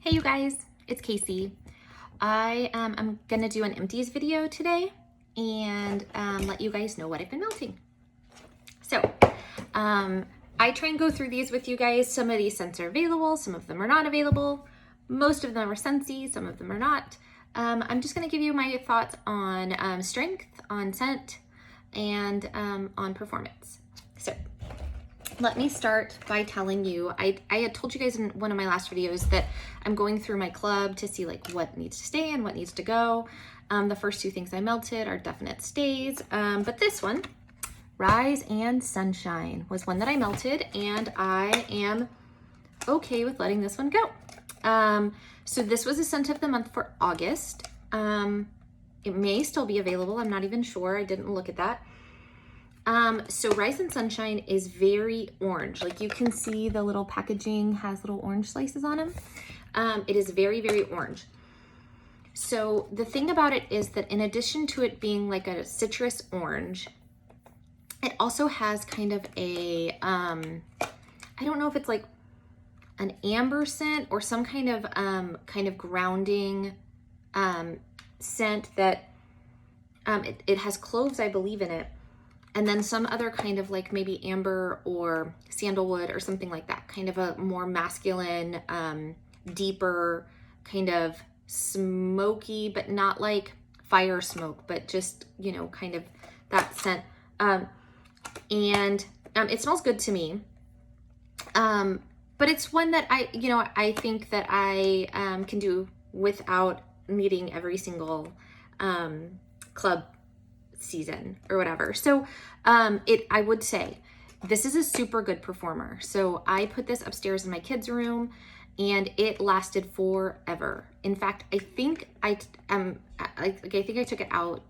Hey you guys, it's Casey. I'm gonna do an empties video today and let you guys know what I've been melting. So I try and go through these with you guys. Some of these scents are available, some of them are not available. Most of them are scentsy, some of them are not. I'm just gonna give you my thoughts on strength, on scent, and on performance. So let me start by telling you, I had told you guys in one of my last videos that I'm going through my club to see like what needs to stay and what needs to go. The first two things I melted are definite stays, but this one, Rise and Sunshine, was one that I melted and I am okay with letting this one go. So this was a scent of the month for August. It may still be available. I'm not even sure. I didn't look at that. So Rise and Sunshine is very orange. Like you can see the little packaging has little orange slices on them. It is very, very orange. So the thing about it is that in addition to it being like a citrus orange, it also has kind of a, I don't know if it's like an amber scent or some kind of grounding, scent that, it has cloves, I believe, in it. And then some other kind of like maybe amber or sandalwood or something like that, kind of a more masculine, deeper, kind of smoky, but not like fire smoke, but just, you know, kind of that scent. It smells good to me. But it's one that I think that I can do without meeting every single club season or whatever. So I would say this is a super good performer. So I put this upstairs in my kids' room and it lasted forever. In fact, I think I think I took it out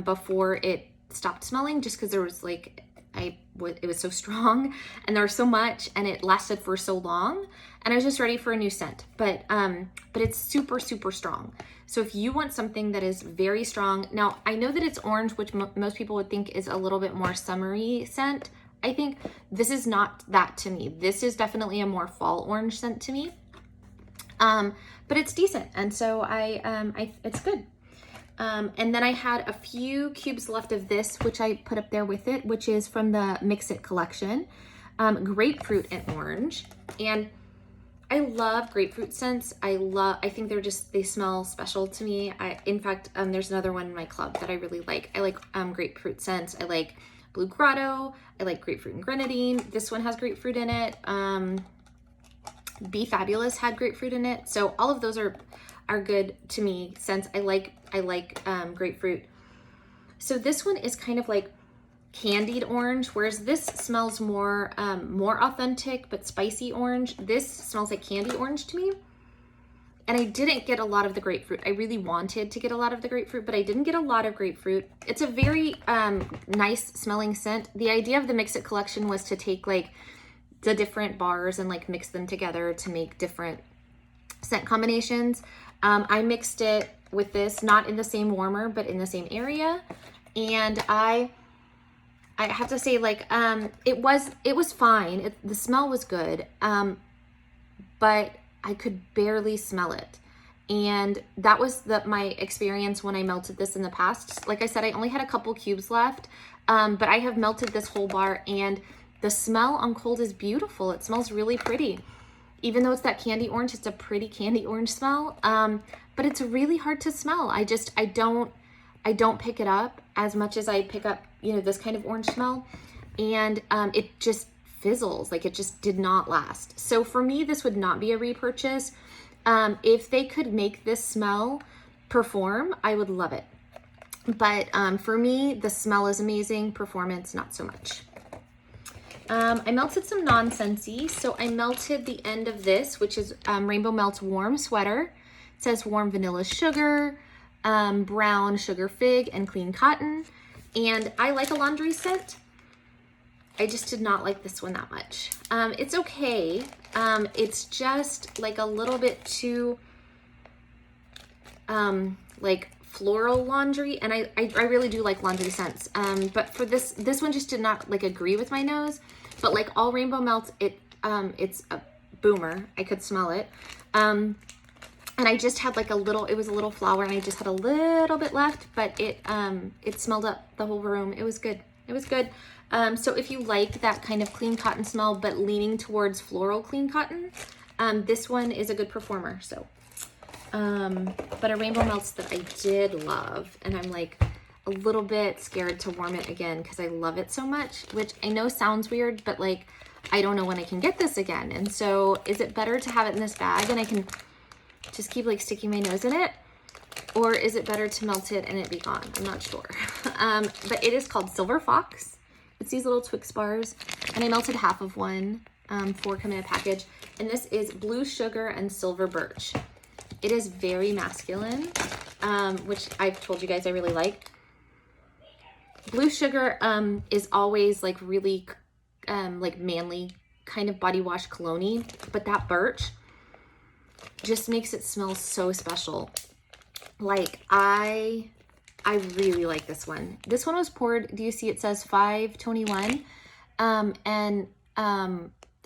before it stopped smelling, just because there was like it was so strong and there was so much and it lasted for so long and I was just ready for a new scent. But it's super, super strong. So if you want something that is very strong, now I know that it's orange, which most people would think is a little bit more summery scent. I think this is not that to me. This is definitely a more fall orange scent to me. But it's decent. And so it's good. And then I had a few cubes left of this, which I put up there with it, which is from the Mix It collection, Grapefruit and Orange. And I love grapefruit scents. I think they smell special to me. In fact, there's another one in my club that I really like. I like grapefruit scents. I like Blue Grotto. I like grapefruit and grenadine. This one has grapefruit in it. Be Fabulous had grapefruit in it. So all of those are good to me scents. I like grapefruit. So this one is kind of like candied orange, whereas this smells more authentic but spicy orange. This smells like candy orange to me. And I didn't get a lot of the grapefruit. I really wanted to get a lot of the grapefruit, but I didn't get a lot of grapefruit. It's a very nice smelling scent. The idea of the Mix It collection was to take like the different bars and like mix them together to make different scent combinations. I mixed it with this, not in the same warmer, but in the same area. And I have to say, like, it was fine. The smell was good, but I could barely smell it. And that was my experience when I melted this in the past. Like I said, I only had a couple cubes left, but I have melted this whole bar and the smell on cold is beautiful. It smells really pretty. Even though it's that candy orange, it's a pretty candy orange smell, but it's really hard to smell. I don't pick it up as much as I pick up, this kind of orange smell, and it just fizzles, like it just did not last. So for me, this would not be a repurchase. If they could make this smell perform, I would love it. But for me, the smell is amazing, performance, not so much. I melted some nonsensey. So I melted the end of this, which is Rainbow Melt's Warm Sweater. It says warm vanilla sugar, brown sugar fig, and clean cotton. And I like a laundry scent. I just did not like this one that much. It's okay. It's just like a little bit too like floral laundry, and I really do like laundry scents. But for this one just did not like agree with my nose. But like all Rainbow Melts, it's a boomer. I could smell it. And I just had like a little, it was a little flower, and I just had a little bit left, but it smelled up the whole room. It was good. It was good. So if you like that kind of clean cotton smell, but leaning towards floral clean cotton, this one is a good performer. So, but a Rainbow Melts that I did love, and I'm like a little bit scared to warm it again because I love it so much, which I know sounds weird, but like, I don't know when I can get this again. And so is it better to have it in this bag and I can just keep like sticking my nose in it? Or is it better to melt it and it be gone? I'm not sure. But it is called Silver Fox. It's these little Twix bars, and I melted half of one, 4 come in a package. And this is Blue Sugar and Silver Birch. It is very masculine, which I've told you guys I really like. Blue Sugar is always like really like manly kind of body wash cologne-y, but that birch just makes it smell so special. Like I really like this one. This one was poured, do you see it says 521? I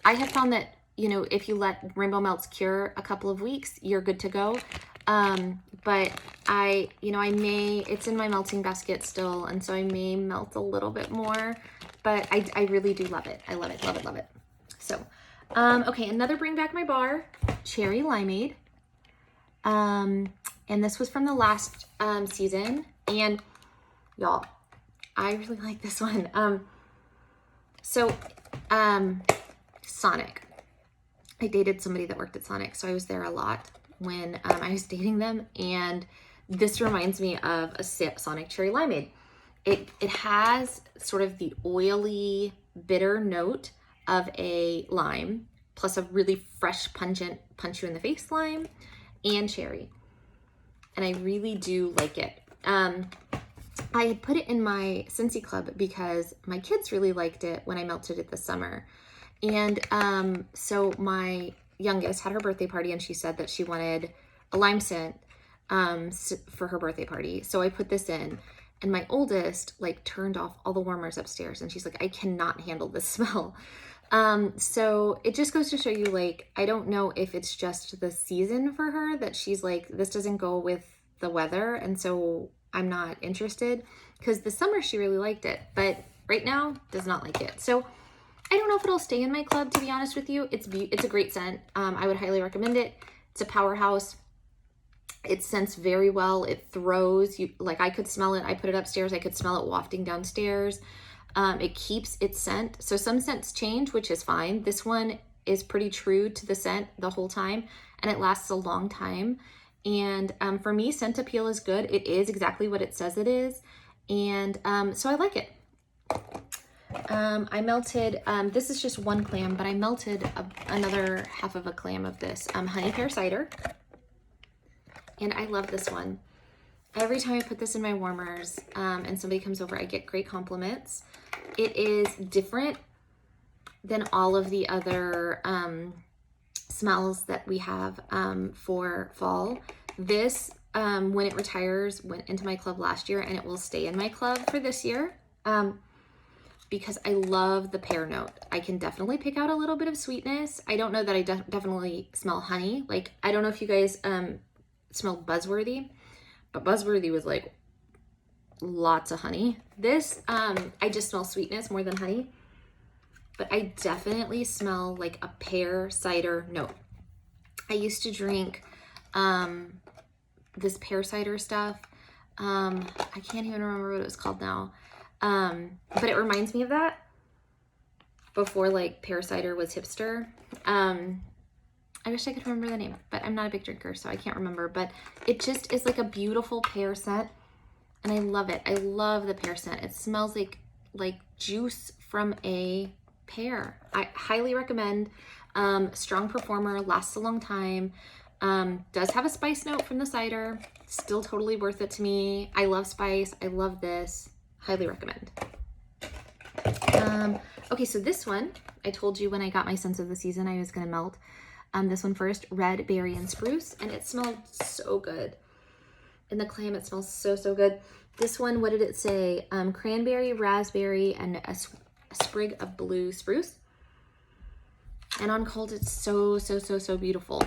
have found that, you know, if you let Rainbow Melts cure a couple of weeks, you're good to go. But it's in my melting basket still, and so I may melt a little bit more, but I really do love it. I love it, love it, love it. So, okay, another Bring Back My Bar, Cherry Limeade. And this was from the last season, and y'all, I really like this one. Sonic. I dated somebody that worked at Sonic, so I was there a lot when I was dating them, and this reminds me of a Sonic Cherry Limeade. It has sort of the oily, bitter note of a lime, plus a really fresh, pungent, punch you in the face lime, and cherry. And I really do like it. I had put it in my Scentsy Club because my kids really liked it when I melted it this summer. And so my youngest had her birthday party, and she said that she wanted a lime scent for her birthday party. So I put this in, and my oldest like turned off all the warmers upstairs, and she's like, I cannot handle this smell. So it just goes to show you, like, I don't know if it's just the season for her that she's like, this doesn't go with the weather, and so I'm not interested, because the summer she really liked it, but right now does not like it. So I don't know if it'll stay in my club, to be honest with you. It's a great scent. I would highly recommend it. It's a powerhouse. It scents very well. It throws you, like I could smell it. I put it upstairs. I could smell it wafting downstairs. It keeps its scent. So some scents change, which is fine. This one is pretty true to the scent the whole time, and it lasts a long time. And for me, scent appeal is good. It is exactly what it says it is. And so I like it. I melted, this is just one clam, but I melted another half of a clam of this honey pear cider. And I love this one. Every time I put this in my warmers and somebody comes over, I get great compliments. It is different than all of the other smells that we have for fall. This, when it retires, went into my club last year, and it will stay in my club for this year. Because I love the pear note. I can definitely pick out a little bit of sweetness. I don't know that I definitely smell honey. Like, I don't know if you guys smelled Buzzworthy, but Buzzworthy was like lots of honey. This, I just smell sweetness more than honey, but I definitely smell like a pear cider note. I used to drink this pear cider stuff. I can't even remember what it was called now. But it reminds me of that before like pear cider was hipster. I wish I could remember the name, but I'm not a big drinker, so I can't remember, but it just is like a beautiful pear scent, and I love it. I love the pear scent. It smells like juice from a pear. I highly recommend. Strong performer, lasts a long time. Does have a spice note from the cider. Still totally worth it to me. I love spice. I love this. Highly recommend. Okay, so this one, I told you when I got my scents of the season, I was going to melt. This one first, Red, Berry, and Spruce, and it smelled so good. In the clam, it smells so, so good. This one, what did it say? Cranberry, raspberry, and a sprig of blue spruce. And on cold, it's so, so, so, so beautiful.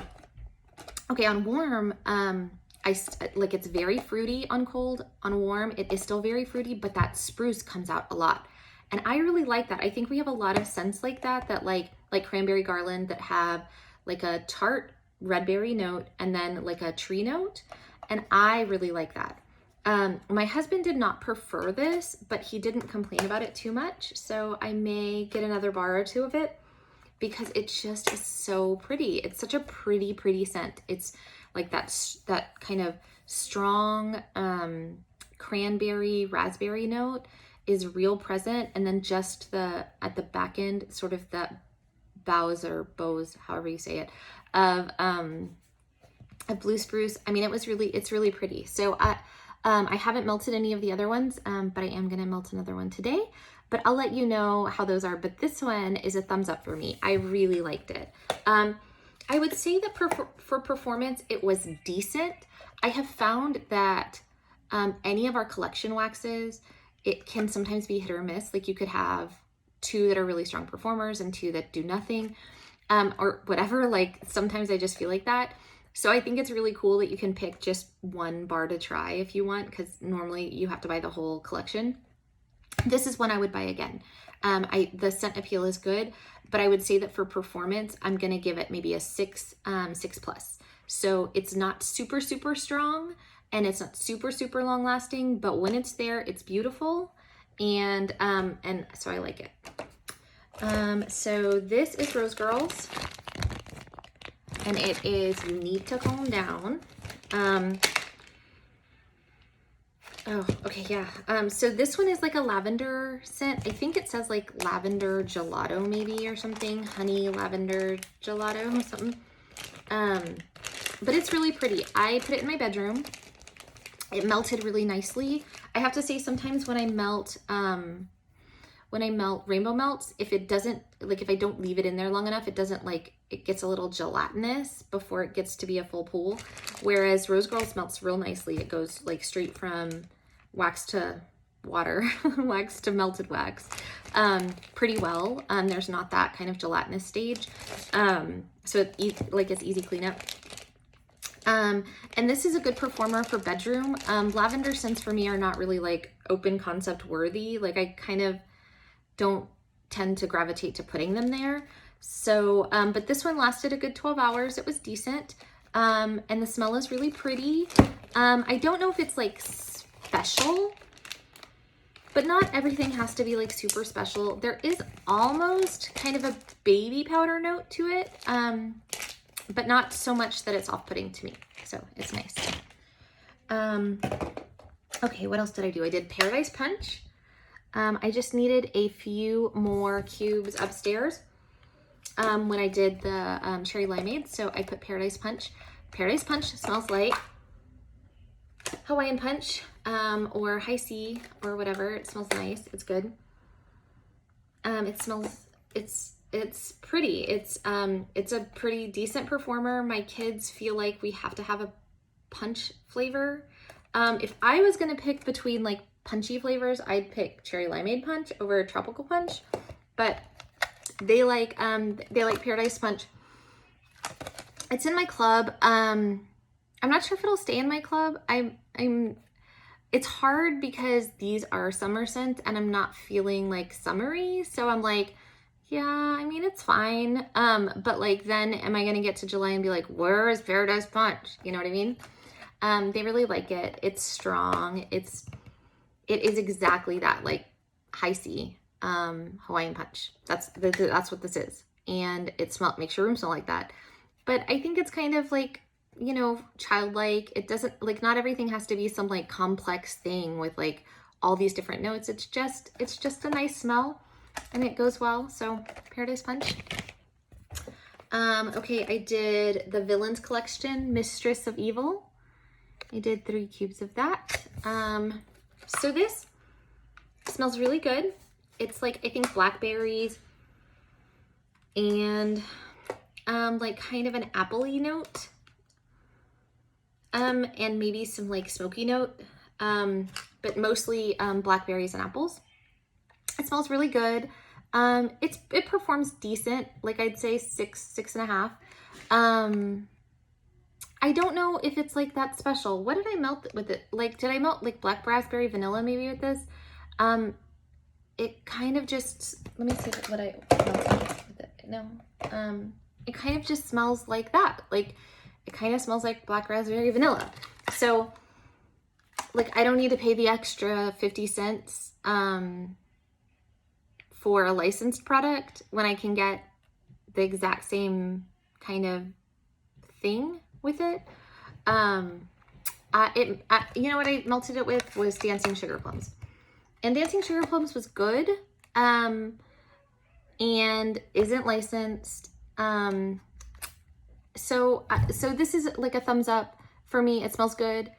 Okay, on warm, like it's very fruity on cold. On warm, it is still very fruity, but that spruce comes out a lot. And I really like that. I think we have a lot of scents like that, like cranberry garland, that have like a tart red berry note and then like a tree note. And I really like that. My husband did not prefer this, but he didn't complain about it too much. So I may get another bar or two of it because it just is so pretty. It's such a pretty, pretty scent. It's like that kind of strong cranberry, raspberry note is real present. And then just at the back end, sort of that bows, however you say it, of blue spruce. I mean, it's really pretty. So I haven't melted any of the other ones, but I am gonna melt another one today. But I'll let you know how those are. But this one is a thumbs up for me. I really liked it. I would say that for performance, it was decent. I have found that any of our collection waxes, it can sometimes be hit or miss. Like you could have 2 that are really strong performers and 2 that do nothing, or whatever. Like sometimes I just feel like that. So I think it's really cool that you can pick just 1 bar to try if you want, because normally you have to buy the whole collection. This is one I would buy again. The scent appeal is good, but I would say that for performance, I'm gonna give it maybe a 6, 6+. So it's not super, super strong, and it's not super, super long lasting, but when it's there, it's beautiful. And so I like it. So this is Rose Girls, and it is You Need to Calm Down. Oh, okay, yeah. So this one is like a lavender scent. I think it says like lavender gelato maybe or something. Honey lavender gelato or something. But it's really pretty. I put it in my bedroom. It melted really nicely. I have to say sometimes when I melt rainbow melts, if it doesn't, like if I don't leave it in there long enough, it doesn't it gets a little gelatinous before it gets to be a full pool. Whereas Rose Girls melts real nicely. It goes like straight from wax to water, wax to melted wax, pretty well. There's not that kind of gelatinous stage. So it's easy cleanup. And this is a good performer for bedroom. Lavender scents for me are not really like open concept worthy. Like I kind of don't tend to gravitate to putting them there. So, but this one lasted a good 12 hours. It was decent. And the smell is really pretty. I don't know if it's like special, but not everything has to be like super special. There is almost kind of a baby powder note to it, but not so much that it's off-putting to me. So it's nice. Okay, what else did I do? I did Paradise Punch. I just needed a few more cubes upstairs when I did the cherry limeade. So I put Paradise Punch. Paradise Punch smells like Hawaiian Punch or High C or whatever. It smells nice. It's good. It's pretty. It's a pretty decent performer. My kids feel like we have to have a punch flavor. If I was gonna pick between like punchy flavors, I'd pick cherry limeade punch over tropical punch, but they like Paradise Punch. It's in my club. I'm not sure if it'll stay in my club. It's hard because these are summer scents and I'm not feeling like summery. So I'm like, yeah, I mean, it's fine. But like, then am I going to get to July and be like, where is Paradise Punch? You know what I mean? They really like it. It's strong. It is exactly that, like High C, Hawaiian Punch. That's what this is. And it makes your room smell like that. But I think it's kind of like, you know, childlike. It doesn't, like, not everything has to be some like complex thing with like all these different notes. It's just a nice smell and it goes well. So Paradise Punch. Okay, I did the Villains Collection, Mistress of Evil. I did 3 cubes of that. So this smells really good. It's like, I think blackberries and like kind of an apple-y note. And maybe some like smoky note, but mostly blackberries and apples. It smells really good. It performs decent, like I'd say 6.5. I don't know if it's like that special. What did I melt with it? Like, did I melt like black raspberry vanilla maybe with this? It kind of just, let me see what I melted with it. No, it kind of just smells like that. Like, it kind of smells like black raspberry vanilla. So, like, I don't need to pay the extra 50 cents for a licensed product when I can get the exact same kind of thing with it. You know what I melted it with was Dancing Sugar Plums. And Dancing Sugar Plums was good, and isn't licensed. So this is like a thumbs up for me. It smells good.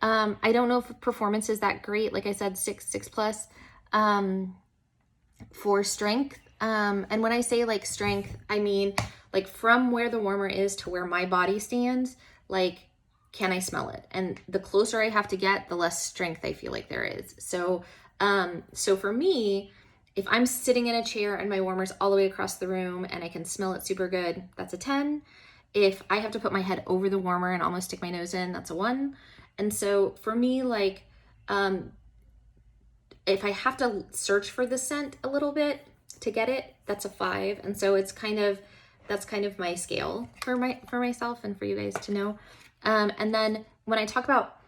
I don't know if performance is that great. Like I said, 6 plus, for strength. And when I say like strength, I mean like from where the warmer is to where my body stands, like, can I smell it? And the closer I have to get, the less strength I feel like there is. So for me, if I'm sitting in a chair and my warmer's all the way across the room and I can smell it super good, that's a 10. If I have to put my head over the warmer and almost stick my nose in, that's a 1. And so for me, like, if I have to search for the scent a little bit to get it, that's a 5. And so it's kind of, that's kind of my scale for myself and for you guys to know. And then when I talk about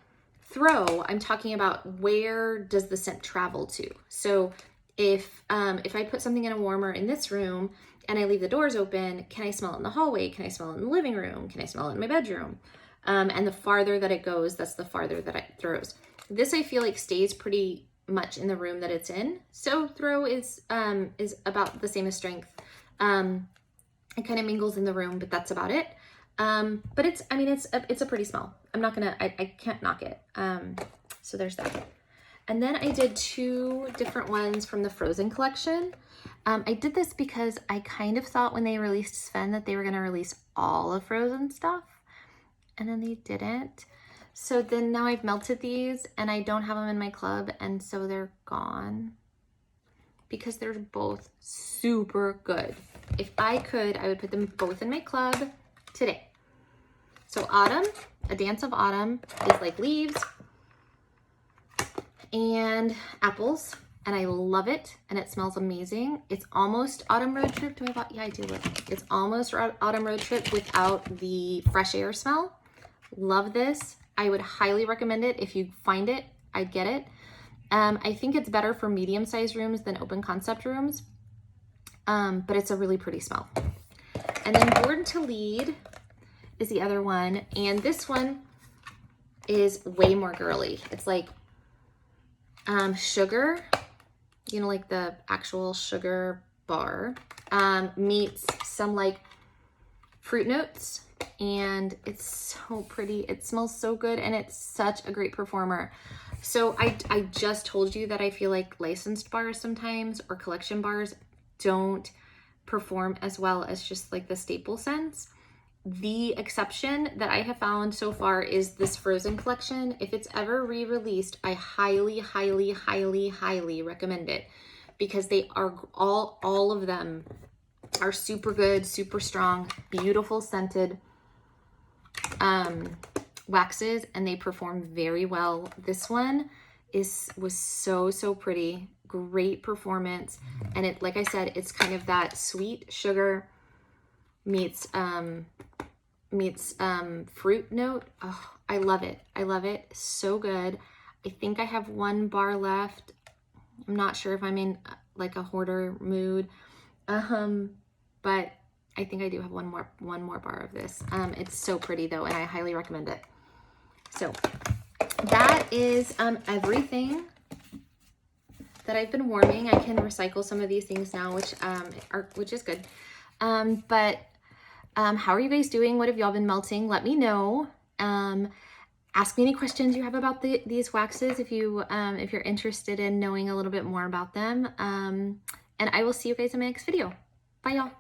throw, I'm talking about where does the scent travel to. So if I put something in a warmer in this room and I leave the doors open, can I smell it in the hallway? Can I smell it in the living room? Can I smell it in my bedroom? And the farther that it goes, that's the farther that it throws. This I feel like stays pretty much in the room that it's in. So throw is about the same as strength. It kind of mingles in the room, but that's about it. But it's a pretty smell. I'm not gonna, I can't knock it. So there's that. And then I did 2 different ones from the Frozen collection. I did this because I kind of thought when they released Sven that they were gonna release all of Frozen stuff, and then they didn't. So then now I've melted these and I don't have them in my club, and so they're gone because they're both super good. If I could, I would put them both in my club today. So Autumn, A Dance of Autumn, is like leaves and apples, and I love it, and it smells amazing. It's almost Autumn Road Trip. Do I have, yeah, I do. Look. It's almost Autumn Road Trip without the fresh air smell. Love this. I would highly recommend it. If you find it, I'd get it. I think it's better for medium-sized rooms than open concept rooms, but it's a really pretty smell. And then Born to Lead is the other one, and this one is way more girly. It's like sugar, you know, like the actual sugar bar, meets some like fruit notes, and it's so pretty. It smells so good, and it's such a great performer. So I just told you that I feel like licensed bars sometimes, or collection bars, don't perform as well as just like the staple scents. The exception that I have found so far is this Frozen collection. If it's ever re-released, I highly, highly, highly, highly recommend it, because they are all of them are super good, super strong, beautiful scented waxes, and they perform very well. This one was so pretty, great performance, and it, like I said, it's kind of that sweet sugar meets fruit note. Oh, I love it. I love it. So good. I think I have 1 bar left. I'm not sure if I'm in like a hoarder mood, but I think I do have one more bar of this. It's so pretty though, and I highly recommend it. So that is everything that I've been warming. I can recycle some of these things now, which is good. But how are you guys doing? What have y'all been melting? Let me know. Ask me any questions you have about these waxes if you're interested in knowing a little bit more about them. And I will see you guys in my next video. Bye, y'all.